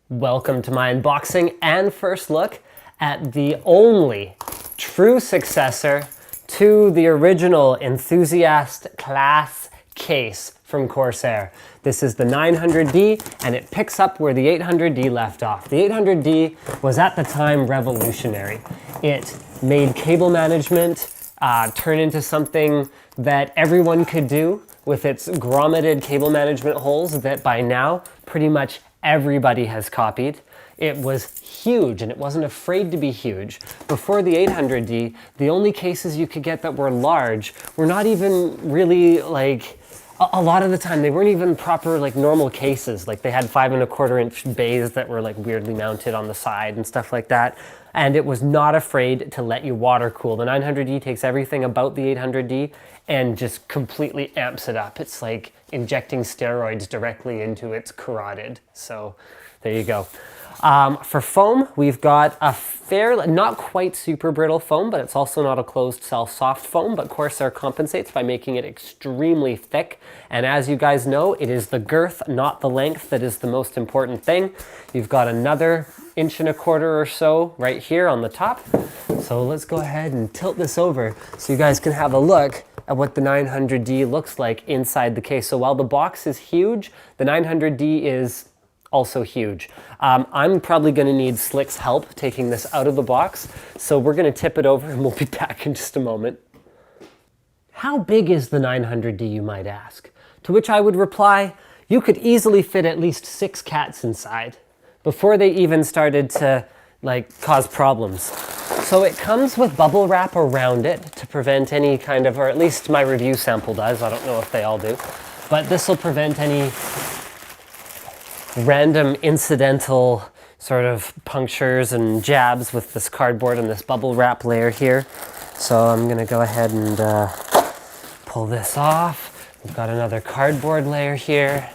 Welcome to my unboxing and first look at the only true successor to the original Enthusiast class case from Corsair. This is the 900D and it picks up where the 800D left off. The 800D was at the time revolutionary. It made cable management turn into something that everyone could do with its grommeted cable management holes that by now pretty much everybody has copied. It was huge and it wasn't afraid to be huge. Before the 800D, the only cases you could get that were large were not even really like, a lot of the time they weren't even proper like normal cases. Like they had 5 1/4 inch bays that were like weirdly mounted on the side and stuff like that. And it was not afraid to let you water cool. The 900D takes everything about the 800D and just completely amps it up. It's like injecting steroids directly into its carotid. So there you go. For foam, we've got a not quite super brittle foam, but it's also not a closed cell soft foam, but Corsair compensates by making it extremely thick. And as you guys know, it is the girth, not the length, that is the most important thing. You've got another 1 1/4 inch or so right here on the top. So let's go ahead and tilt this over so you guys can have a look at what the 900D looks like inside the case. So while the box is huge, the 900D is also huge. I'm probably going to need Slick's help taking this out of the box, so we're going to tip it over and we'll be back in just a moment. How big is the 900D, you might ask? To which I would reply, you could easily fit at least 6 cats inside before they even started to cause problems. So it comes with bubble wrap around it to prevent any kind of, or at least my review sample does, I don't know if they all do, but this will prevent any random incidental sort of punctures and jabs with this cardboard and this bubble wrap layer here. So I'm gonna go ahead and pull this off. We've got another cardboard layer here,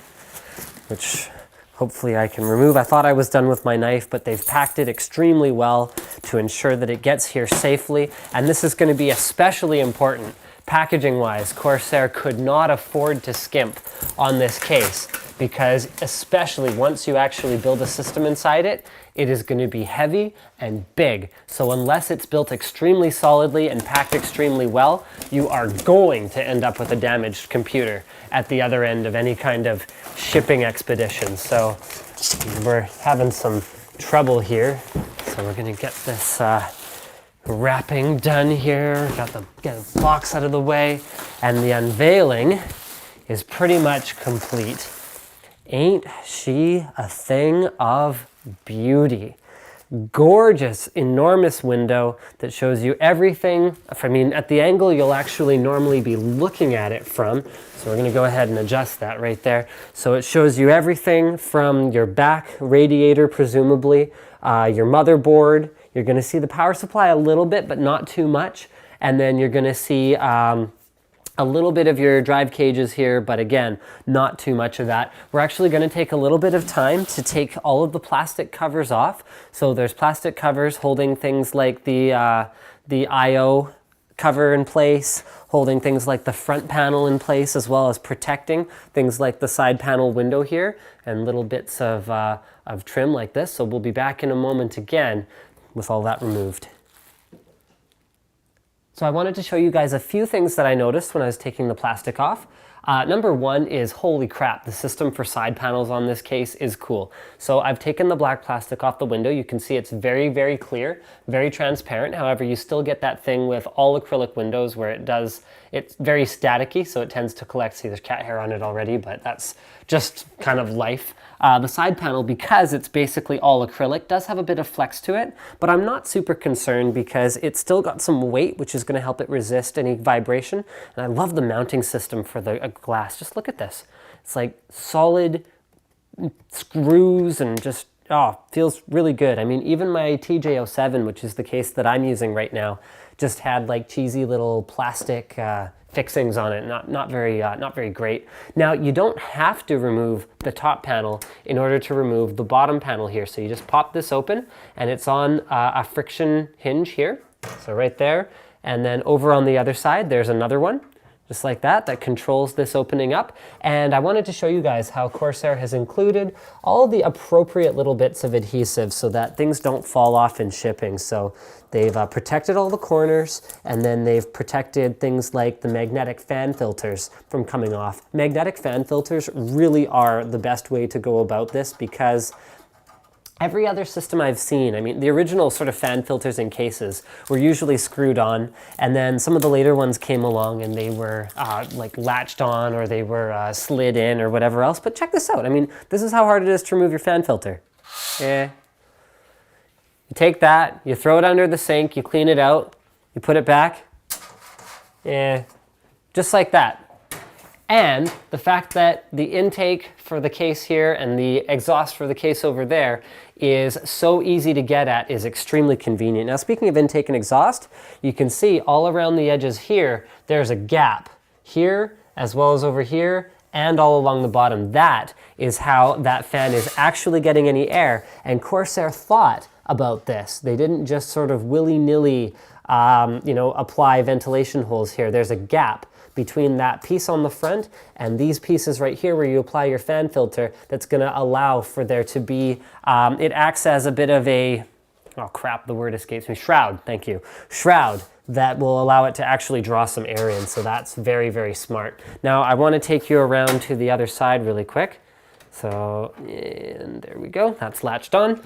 which hopefully I can remove. I thought I was done with my knife, but they've packed it extremely well to ensure that it gets here safely. And this is gonna be especially important packaging-wise. Corsair could not afford to skimp on this case, because especially once you actually build a system inside it, it is going to be heavy and big. So unless it's built extremely solidly and packed extremely well, you are going to end up with a damaged computer at the other end of any kind of shipping expedition. So we're having some trouble here. So we're going to get this wrapping done here. Get the box out of the way, and the unveiling is pretty much complete. Ain't she a thing of beauty? Gorgeous, enormous window that shows you everything. I mean, at the angle you'll actually normally be looking at it from. So we're gonna go ahead and adjust that right there. So it shows you everything from your back radiator, presumably, your motherboard. You're gonna see the power supply a little bit, but not too much. And then you're gonna see a little bit of your drive cages here, but again, not too much of that. We're actually going to take a little bit of time to take all of the plastic covers off. So there's plastic covers holding things like the I/O cover in place, holding things like the front panel in place, as well as protecting things like the side panel window here and little bits of trim like this. So we'll be back in a moment again with all that removed. So I wanted to show you guys a few things that I noticed when I was taking the plastic off. Number one is, holy crap, the system for side panels on this case is cool. So I've taken the black plastic off the window. You can see it's very, very clear, very transparent. However, you still get that thing with all acrylic windows where it's very staticky, so it tends to collect. See, there's cat hair on it already, but that's just kind of life. The side panel, because it's basically all acrylic, does have a bit of flex to it, but I'm not super concerned because it's still got some weight, which is going to help it resist any vibration. And I love the mounting system for the glass. Just look at this. It's like solid screws and just, feels really good. I mean, even my TJ07, which is the case that I'm using right now, just had like cheesy little plastic fixings on it. Not very great. Now, you don't have to remove the top panel in order to remove the bottom panel here. So you just pop this open and it's on a friction hinge here. So right there. And then over on the other side, there's another one. just like that, that controls this opening up. And I wanted to show you guys how Corsair has included all the appropriate little bits of adhesive so that things don't fall off in shipping. So they've protected all the corners, and then they've protected things like the magnetic fan filters from coming off. Magnetic fan filters really are the best way to go about this, because every other system I've seen, I mean, the original sort of fan filters in cases were usually screwed on, and then some of the later ones came along and they were like latched on, or they were slid in, or whatever else. But check this out. I mean, this is how hard it is to remove your fan filter. You take that, you throw it under the sink, you clean it out, you put it back. Just like that. And the fact that the intake for the case here and the exhaust for the case over there is so easy to get at is extremely convenient. Now, speaking of intake and exhaust, you can see all around the edges here, there's a gap here as well as over here and all along the bottom. That is how that fan is actually getting any air. And Corsair thought about this. They didn't just sort of willy-nilly apply ventilation holes here. There's a gap between that piece on the front and these pieces right here where you apply your fan filter that's going to allow for there to be, it acts as a bit of a, oh crap, the word escapes me, shroud, thank you, shroud that will allow it to actually draw some air in. So that's very, very smart. Now I want to take you around to the other side really quick. So, and there we go, that's latched on.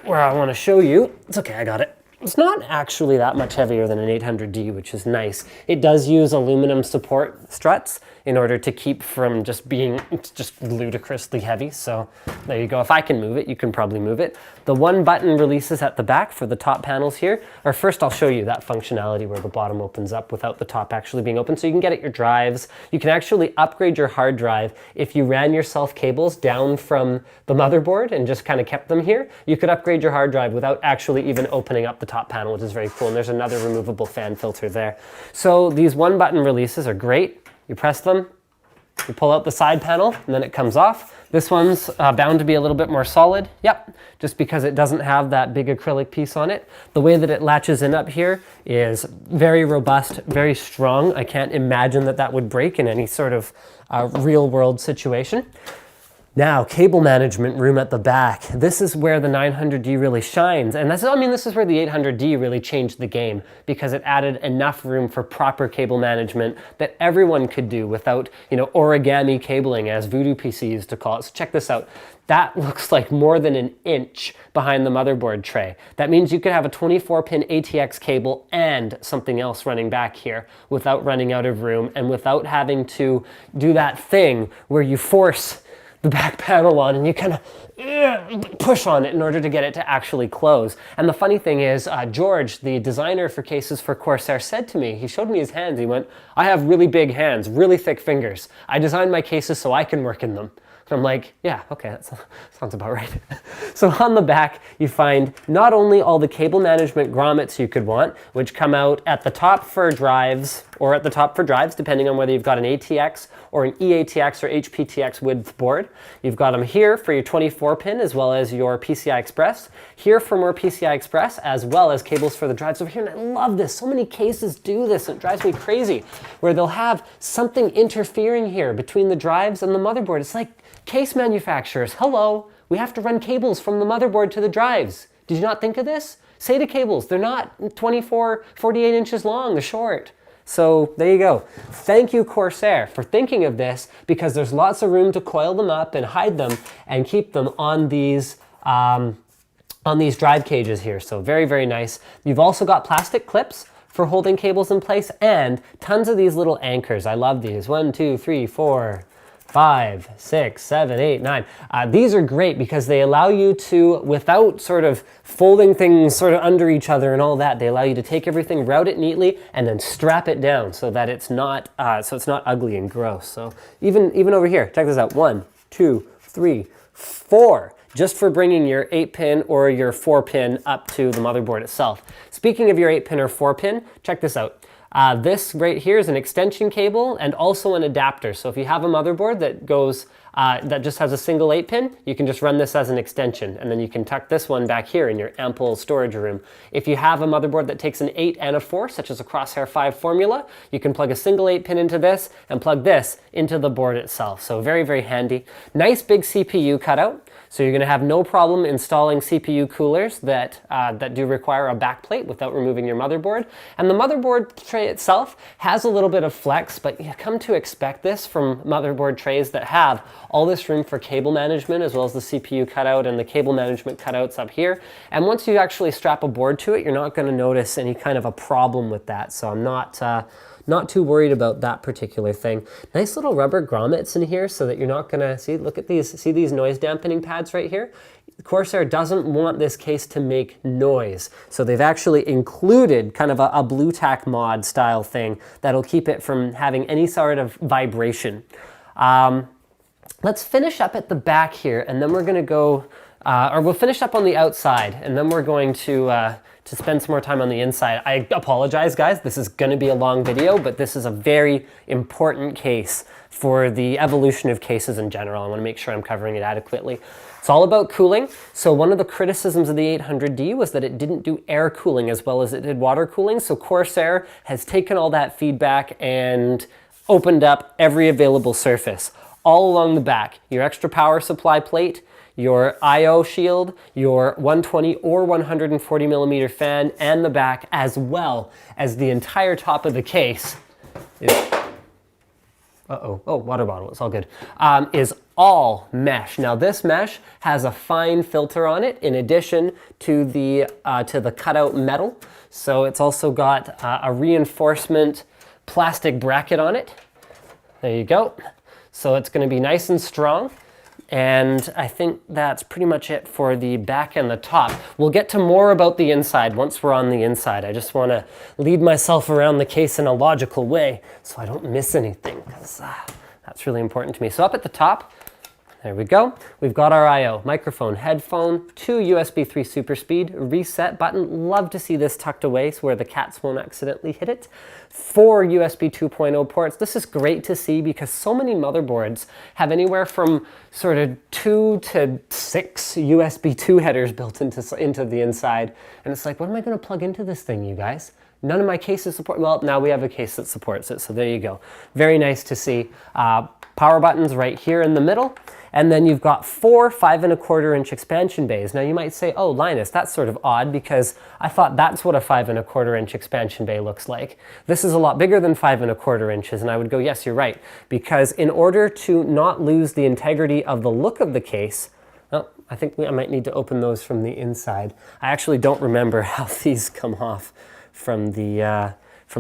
Where I want to show you, it's okay, I got it. It's not actually that much heavier than an 800D, which is nice. It does use aluminum support struts in order to keep from just being just ludicrously heavy. So there you go. If I can move it, you can probably move it. The one button releases at the back for the top panels here. Or first I'll show you that functionality where the bottom opens up without the top actually being open. So you can get at your drives. You can actually upgrade your hard drive. If you ran your self cables down from the motherboard and just kind of kept them here, you could upgrade your hard drive without actually even opening up the top panel, which is very cool. And there's another removable fan filter there. So these one button releases are great. You press them, you pull out the side panel, and then it comes off. This one's bound to be a little bit more solid. Yep, just because it doesn't have that big acrylic piece on it. The way that it latches in up here is very robust, very strong. I can't imagine that that would break in any sort of real world situation. Now, cable management room at the back. This is where the 900D really shines. And this is where the 800D really changed the game, because it added enough room for proper cable management that everyone could do without, origami cabling, as Voodoo PC used to call it. So check this out. That looks like more than an inch behind the motherboard tray. That means you could have a 24-pin ATX cable and something else running back here without running out of room and without having to do that thing where you force the back panel on and you kind of push on it in order to get it to actually close. And the funny thing is, George, the designer for cases for Corsair, said to me, he showed me his hands, he went, I have really big hands, really thick fingers. I designed my cases so I can work in them. And I'm like, yeah, okay, that sounds about right. So on the back, you find not only all the cable management grommets you could want, which come out at the top for drives, or at the top for drives, depending on whether you've got an ATX or an eATX or HPTX width board. You've got them here for your 24-pin as well as your PCI Express. Here for more PCI Express as well as cables for the drives over here. And I love this. So many cases do this. It drives me crazy, where they'll have something interfering here between the drives and the motherboard. It's like, case manufacturers, hello, we have to run cables from the motherboard to the drives. Did you not think of this? SATA cables, they're not 24, 48 inches long, they're short. So there you go. Thank you, Corsair, for thinking of this, because there's lots of room to coil them up and hide them and keep them on these drive cages here. So very, very nice. You've also got plastic clips for holding cables in place and tons of these little anchors. I love these. 1, 2, 3, 4, 5, 6, 7, 8, 9. These are great because they allow you to, without sort of folding things sort of under each other and all that, they allow you to take everything, route it neatly, and then strap it down so that it's not ugly and gross. So even over here, check this out. 1, 2, 3, 4. Just for bringing your 8-pin or your 4-pin up to the motherboard itself. Speaking of your 8-pin or 4-pin, check this out. This right here is an extension cable and also an adapter. So if you have a motherboard that goes that just has a single 8-pin, you can just run this as an extension, and then you can tuck this one back here in your ample storage room. If you have a motherboard that takes an 8 and a 4, such as a Crosshair 5 formula, you can plug a single 8-pin into this and plug this into the board itself. So very, very handy. Nice big CPU cutout. So you're going to have no problem installing CPU coolers that do require a backplate without removing your motherboard. And the motherboard tray itself has a little bit of flex, but you come to expect this from motherboard trays that have all this room for cable management, as well as the CPU cutout and the cable management cutouts up here. And once you actually strap a board to it, you're not going to notice any kind of a problem with that. So I'm not too worried about that particular thing. Nice little rubber grommets in here so that you're not gonna, look at these, see these noise dampening pads right here? Corsair doesn't want this case to make noise. So they've actually included kind of a blue tack mod style thing that'll keep it from having any sort of vibration. Let's finish up at the back here, and then we're gonna go, or we'll finish up on the outside, and then we're going to spend some more time on the inside. I apologize, guys. This is going to be a long video, but this is a very important case for the evolution of cases in general. I want to make sure I'm covering it adequately. It's all about cooling. So one of the criticisms of the 800D was that it didn't do air cooling as well as it did water cooling. So Corsair has taken all that feedback and opened up every available surface all along the back. Your extra power supply plate, your I/O shield, your 120 or 140 millimeter fan, and the back, as well as the entire top of the case is, water bottle, it's all good, is all mesh. Now this mesh has a fine filter on it in addition to the cutout metal. So it's also got a reinforcement plastic bracket on it. There you go. So it's going to be nice and strong. And I think that's pretty much it for the back and the top. We'll get to more about the inside once we're on the inside. I just want to lead myself around the case in a logical way so I don't miss anything, because that's really important to me. So up at the top, there we go. We've got our I/O, microphone, headphone, 2 USB 3 super speed, reset button. Love to see this tucked away so where the cats won't accidentally hit it. 4 USB 2.0 ports. This is great to see because so many motherboards have anywhere from sort of 2 to 6 USB 2 headers built into the inside. And it's like, what am I going to plug into this thing, you guys? None of my cases support, well, now we have a case that supports it, so there you go. Very nice to see. Power buttons right here in the middle. And then you've got 4 5¼ inch expansion bays. Now you might say, oh, Linus, that's sort of odd because I thought that's what a 5¼ inch expansion bay looks like. This is a lot bigger than 5¼ inches, and I would go, yes, you're right. Because in order to not lose the integrity of the look of the case, oh, I think I might need to open those from the inside. I actually don't remember how these come off from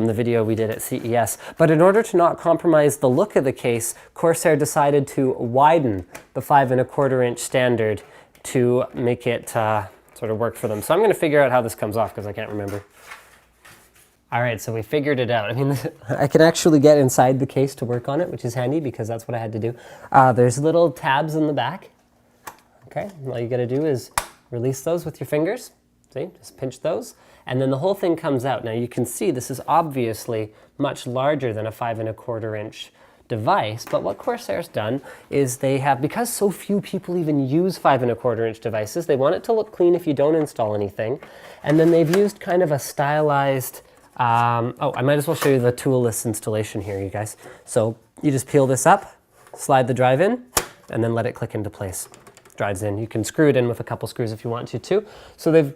the video we did at CES. But in order to not compromise the look of the case, Corsair decided to widen the 5¼ inch standard to make it sort of work for them. So I'm going to figure out how this comes off because I can't remember. All right, so we figured it out. I mean, I can actually get inside the case to work on it, which is handy because that's what I had to do. There's little tabs in the back. Okay, all you got to do is release those with your fingers. See, just pinch those. And then the whole thing comes out. Now you can see this is obviously much larger than a 5¼ inch device, but what Corsair's done is they have, because so few people even use 5¼ inch devices, they want it to look clean if you don't install anything. And then they've used kind of a stylized, I might as well show you the toolless installation here, you guys. So you just peel this up, slide the drive in, and then let it click into place. Drives in. You can screw it in with a couple screws if you want to too. So they've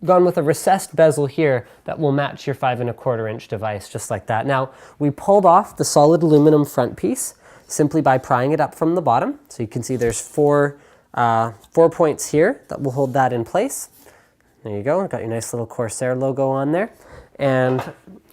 gone with a recessed bezel here that will match your 5¼ inch device, just like that. Now, we pulled off the solid aluminum front piece simply by prying it up from the bottom. So you can see there's four points here that will hold that in place. There you go, got your nice little Corsair logo on there. And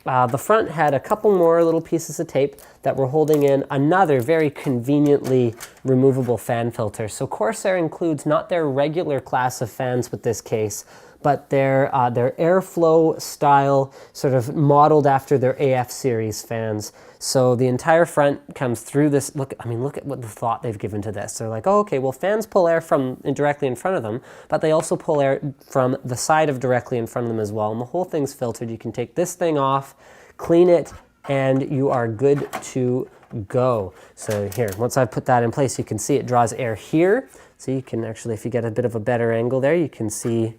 the front had a couple more little pieces of tape that were holding in another very conveniently removable fan filter. So Corsair includes not their regular class of fans with this case, but their airflow style, sort of modeled after their AF series fans. So the entire front comes through this. Look at what the thought they've given to this. They're like, oh, okay, well, fans pull air from directly in front of them, but they also pull air from the side of directly in front of them as well. And the whole thing's filtered. You can take this thing off, clean it, and you are good to go. So here, once I've put that in place, you can see it draws air here. So you can actually, if you get a bit of a better angle there, you can see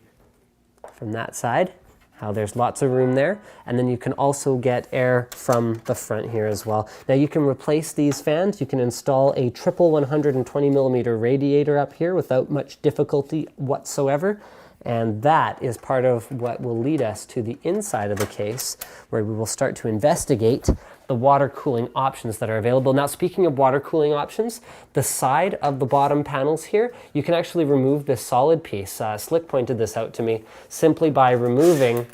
from that side how there's lots of room there. And then you can also get air from the front here as well. Now you can replace these fans. You can install a triple 120 millimeter radiator up here without much difficulty whatsoever. And that is part of what will lead us to the inside of the case, where we will start to investigate the water cooling options that are available. Now, speaking of water cooling options, the side of the bottom panels here, you can actually remove this solid piece. Slick pointed this out to me, simply by removing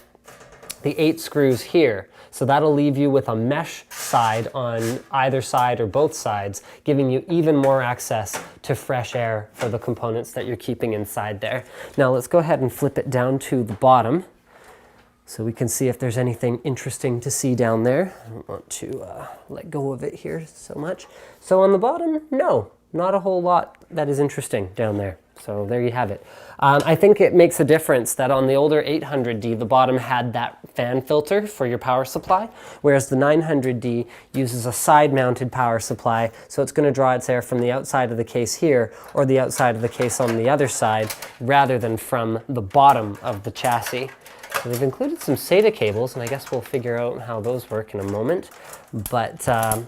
the 8 screws here. So that'll leave you with a mesh side on either side or both sides, giving you even more access to fresh air for the components that you're keeping inside there. Now let's go ahead and flip it down to the bottom so we can see if there's anything interesting to see down there. I don't want to let go of it here so much. So on the bottom, no, not a whole lot that is interesting down there. So there you have it. I think it makes a difference that on the older 800D, the bottom had that fan filter for your power supply, whereas the 900D uses a side-mounted power supply, so it's going to draw its air from the outside of the case here or the outside of the case on the other side rather than from the bottom of the chassis. So they've included some SATA cables, and I guess we'll figure out how those work in a moment. But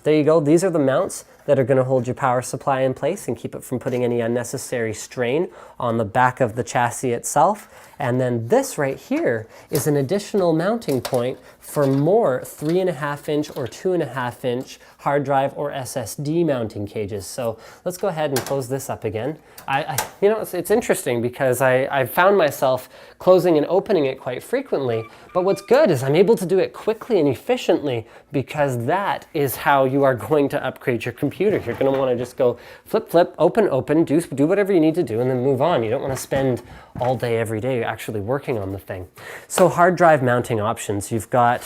there you go. These are the mounts that are going to hold your power supply in place and keep it from putting any unnecessary strain on the back of the chassis itself. And then this right here is an additional mounting point for more 3.5-inch or 2.5-inch hard drive or SSD mounting cages. So let's go ahead and close this up again. You know, it's interesting because I found myself closing and opening it quite frequently, but what's good is I'm able to do it quickly and efficiently, because that is how you are going to upgrade your computer. You're going to want to just go flip, flip, open, open, do whatever you need to do, and then move on. You don't want to spend all day, every day actually working on the thing. So hard drive mounting options. You've got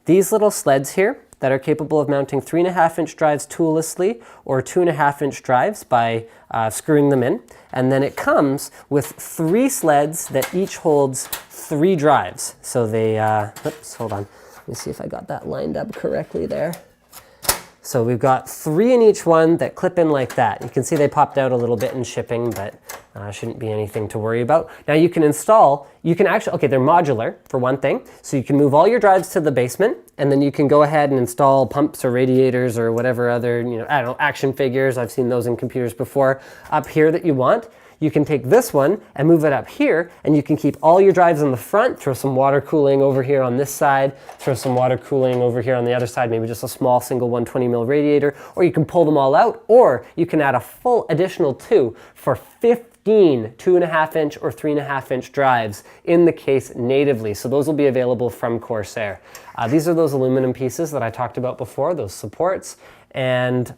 these little sleds here that are capable of mounting 3.5-inch drives toollessly or 2.5-inch drives by screwing them in. And then it comes with 3 sleds that each holds 3 drives. So they, oops, hold on. Let me see if I got that lined up correctly there. So we've got 3 in each one that clip in like that. You can see they popped out a little bit in shipping, but shouldn't be anything to worry about. Now you can install, you can actually, okay, they're modular for one thing. So you can move all your drives to the basement, and then you can go ahead and install pumps or radiators or whatever other, you know, I don't know, action figures. I've seen those in computers before up here that you want. You can take this one and move it up here, and you can keep all your drives in the front, throw some water cooling over here on this side, throw some water cooling over here on the other side, maybe just a small single 120 mil radiator, or you can pull them all out, or you can add a full additional 2 for 15 2.5-inch or 3.5-inch drives in the case natively. So those will be available from Corsair. These are those aluminum pieces that I talked about before, those supports, and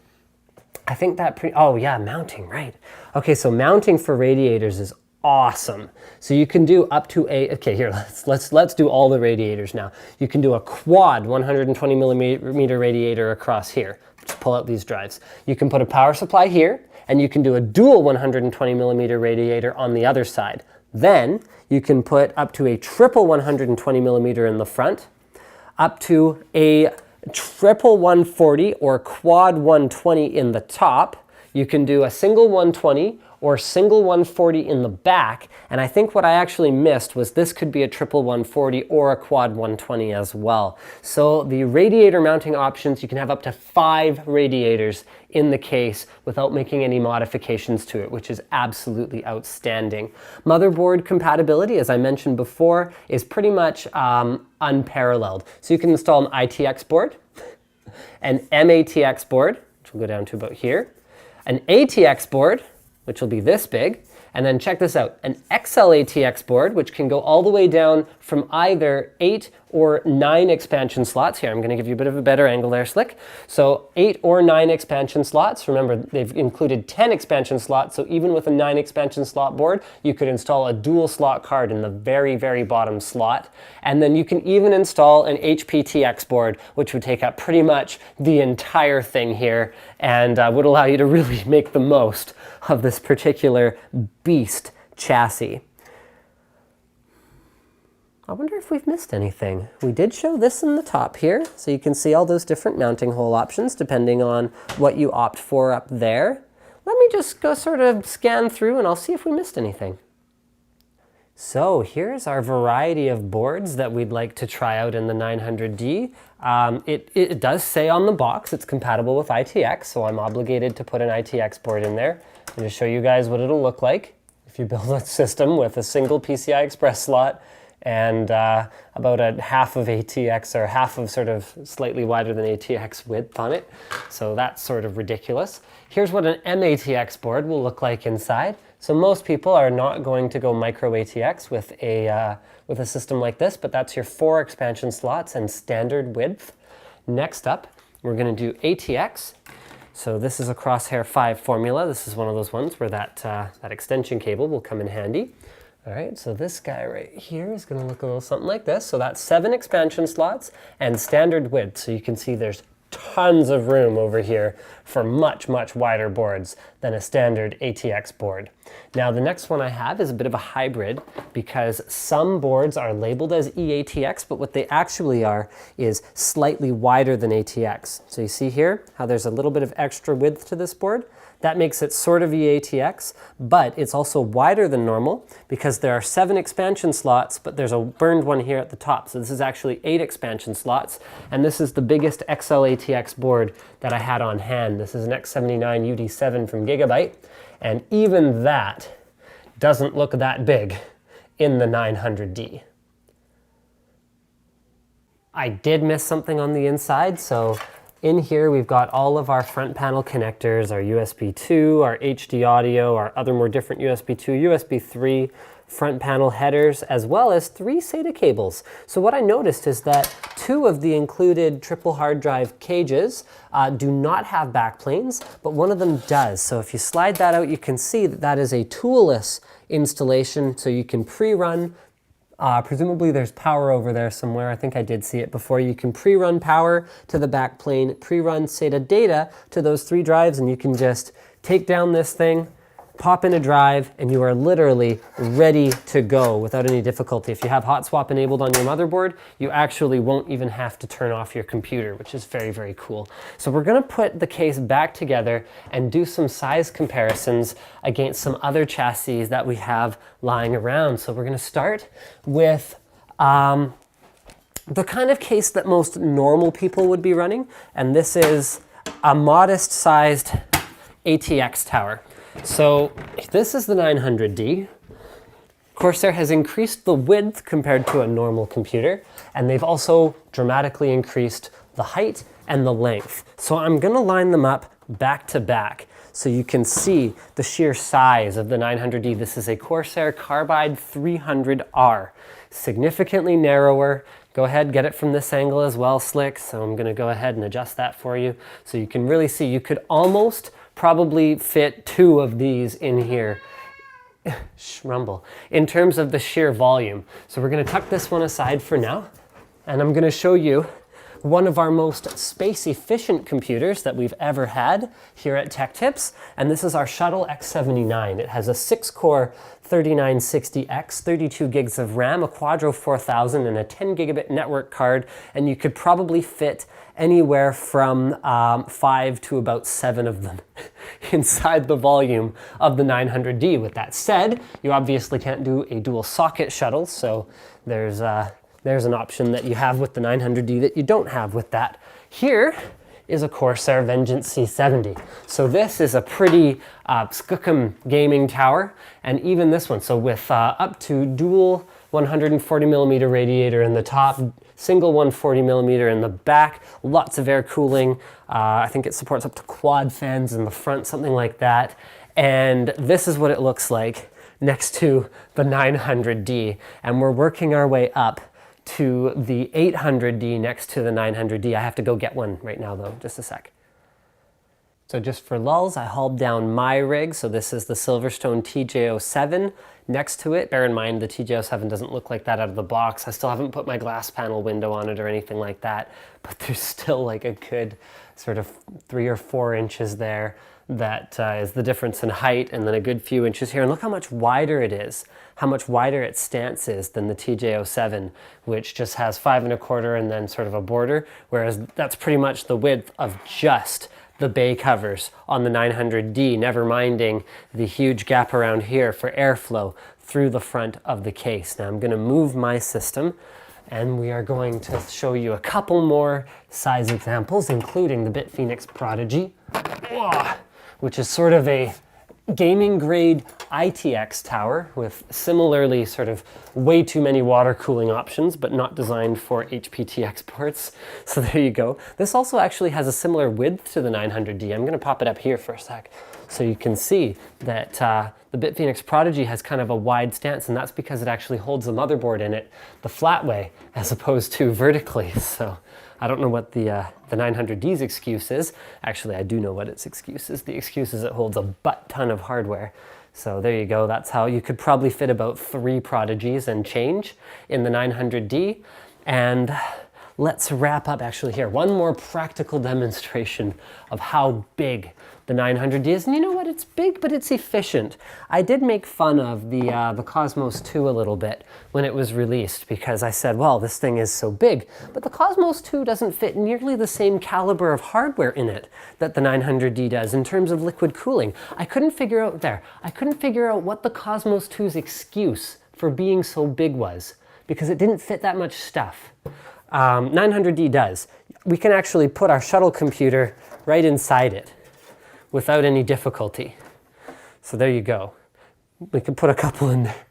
I think that oh yeah, mounting, right. Okay, so mounting for radiators is awesome. So you can do up to a, okay, here, let's do all the radiators now. You can do a quad 120 millimeter radiator across here. Just pull out these drives. You can put a power supply here, and you can do a dual 120 millimeter radiator on the other side. Then you can put up to a triple 120 millimeter in the front, up to a triple 140 or quad 120 in the top. You can do a single 120 or single 140 in the back. And I think what I actually missed was this could be a triple 140 or a quad 120 as well. So the radiator mounting options, you can have up to 5 radiators in the case without making any modifications to it, which is absolutely outstanding. Motherboard compatibility, as I mentioned before, is pretty much unparalleled. So you can install an ITX board, an MATX board, which will go down to about here, an ATX board, which will be this big, and then check this out, an XLATX board, which can go all the way down from either 8 or 9 expansion slots. Here, I'm going to give you a bit of a better angle there, Slick. So 8 or 9 expansion slots. Remember, they've included 10 expansion slots, so even with a 9 expansion slot board, you could install a dual slot card in the very, very bottom slot. And then you can even install an HPTX board, which would take up pretty much the entire thing here and would allow you to really make the most of this particular beast chassis. I wonder if we've missed anything. We did show this in the top here, so you can see all those different mounting hole options depending on what you opt for up there. Let me just go sort of scan through and I'll see if we missed anything. So here's our variety of boards that we'd like to try out in the 900D. It does say on the box it's compatible with ITX, so I'm obligated to put an ITX board in there and to show you guys what it'll look like if you build a system with a single PCI Express slot and about a half of ATX, or half of sort of slightly wider than ATX width on it. So that's sort of ridiculous. Here's what an MATX board will look like inside. So most people are not going to go micro ATX with a system like this, but that's your 4 expansion slots and standard width. Next up, we're going to do ATX. So this is a Crosshair 5 formula. This is one of those ones where that extension cable will come in handy. All right, so this guy right here is going to look a little something like this. So that's 7 expansion slots and standard width. So you can see there's tons of room over here for much, much wider boards than a standard ATX board. Now the next one I have is a bit of a hybrid because some boards are labeled as eATX, but what they actually are is slightly wider than ATX. So you see here how there's a little bit of extra width to this board? That makes it sort of eATX, but it's also wider than normal because there are 7 expansion slots, but there's a burned one here at the top. So this is actually 8 expansion slots, and this is the biggest XL-ATX board that I had on hand. This is an X79 UD7 from Gigabyte, and even that doesn't look that big in the 900D. I did miss something on the inside, so in here we've got all of our front panel connectors, our USB 2, our HD audio, our other more different USB 2, USB 3, front panel headers, as well as 3 SATA cables. So what I noticed is that 2 of the included triple hard drive cages do not have backplanes, but one of them does. So if you slide that out, you can see that that is a toolless installation, so you can pre-run. Presumably there's power over there somewhere. I think I did see it before. You can pre-run power to the backplane, pre-run SATA data to those 3 drives, and you can just take down this thing, pop in a drive, and you are literally ready to go without any difficulty. If you have hot swap enabled on your motherboard, you actually won't even have to turn off your computer, which is very, very cool. So we're going to put the case back together and do some size comparisons against some other chassis that we have lying around. So we're going to start with the kind of case that most normal people would be running, and this is a modest sized ATX tower. So this is the 900D. Corsair has increased the width compared to a normal computer, and they've also dramatically increased the height and the length. So I'm going to line them up back to back so you can see the sheer size of the 900D. This is a Corsair Carbide 300R, significantly narrower. Go ahead, get it from this angle as well, Slick. So I'm going to go ahead and adjust that for you so you can really see. You could almost probably fit 2 of these in here, rumble, in terms of the sheer volume. So we're going to tuck this one aside for now, and I'm going to show you one of our most space-efficient computers that we've ever had here at Tech Tips, and this is our Shuttle X79. It has a 6-core 3960X, 32 gigs of RAM, a Quadro 4000, and a 10 gigabit network card, and you could probably fit anywhere from 5 to about 7 of them inside the volume of the 900D. With that said, you obviously can't do a dual socket shuttle, so there's an option that you have with the 900D that you don't have with that. Here is a Corsair Vengeance C70. So this is a pretty skookum gaming tower, and even this one, so with up to dual 140mm radiator in the top, single 140mm in the back, lots of air cooling. I think it supports up to quad fans in the front, something like that. And this is what it looks like next to the 900D. And we're working our way up to the 800D next to the 900D. I have to go get one right now though, just a sec. So just for lulz, I hauled down my rig. So this is the Silverstone TJ07. Next to it, bear in mind the TJ07 doesn't look like that out of the box. I still haven't put my glass panel window on it or anything like that, but there's still like a good sort of 3 or 4 inches there that is the difference in height, and then a good few inches here. And look how much wider it is, how much wider its stance is than the TJ07, which just has 5 1/4 and then sort of a border, whereas that's pretty much the width of just the bay covers on the 900D, never minding the huge gap around here for airflow through the front of the case. Now I'm going to move my system, and we are going to show you a couple more size examples, including the BitPhoenix Prodigy, which is sort of a gaming grade ITX tower with similarly sort of way too many water cooling options, but not designed for HPTX ports. So there you go. This also actually has a similar width to the 900D. I'm going to pop it up here for a sec so you can see that the BitPhoenix Prodigy has kind of a wide stance, and that's because it actually holds the motherboard in it the flat way as opposed to vertically. So I don't know what the 900D's excuse is. Actually, I do know what its excuse is. The excuse is it holds a butt ton of hardware. So there you go. That's how you could probably fit about 3 Prodigies and change in the 900D. And let's wrap up actually here. One more practical demonstration of how big the 900D is. And you know what? It's big, but it's efficient. I did make fun of the Cosmos 2 a little bit when it was released, because I said, well, this thing is so big. But the Cosmos 2 doesn't fit nearly the same caliber of hardware in it that the 900D does in terms of liquid cooling. I couldn't figure out what the Cosmos 2's excuse for being so big was, because it didn't fit that much stuff. 900D does. We can actually put our shuttle computer right inside it without any difficulty. So there you go. We can put a couple in there,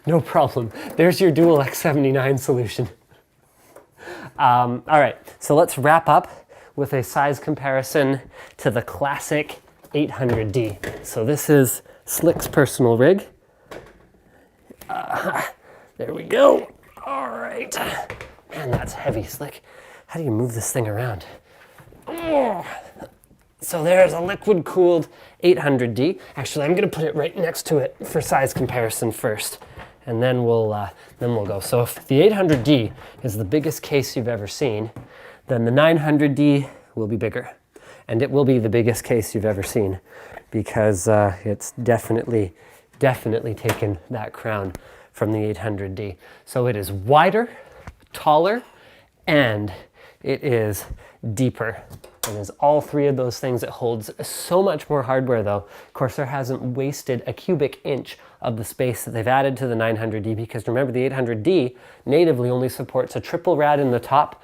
no problem. There's your dual X79 solution. All right, so let's wrap up with a size comparison to the classic 800D. So this is Slick's personal rig. There we go. All right. Man, that's heavy, Slick. How do you move this thing around? Oh. So there's a liquid-cooled 800D. Actually, I'm going to put it right next to it for size comparison first, and then we'll go. So if the 800D is the biggest case you've ever seen, then the 900D will be bigger, and it will be the biggest case you've ever seen, because it's definitely taken that crown from the 800D. So it is wider, taller, and it is deeper. It is all 3 of those things. It holds so much more hardware though. Corsair hasn't wasted a cubic inch of the space that they've added to the 900D, because remember, the 800D natively only supports a triple rad in the top,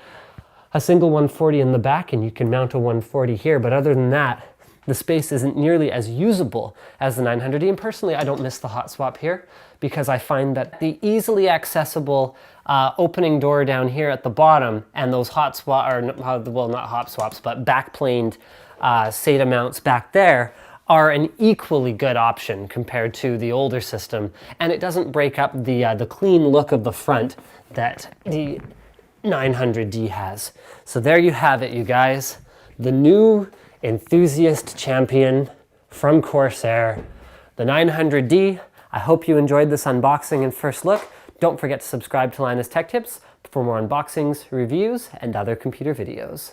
a single 140 in the back, and you can mount a 140 here. But other than that, the space isn't nearly as usable as the 900D. And personally, I don't miss the hot swap here, because I find that the easily accessible opening door down here at the bottom, and those hot swap, or well, not hot swaps, but backplaned SATA mounts back there, are an equally good option compared to the older system. And it doesn't break up the clean look of the front that the 900D has. So there you have it, you guys. The new enthusiast champion from Corsair, the 900D. I hope you enjoyed this unboxing and first look. Don't forget to subscribe to Linus Tech Tips for more unboxings, reviews, and other computer videos.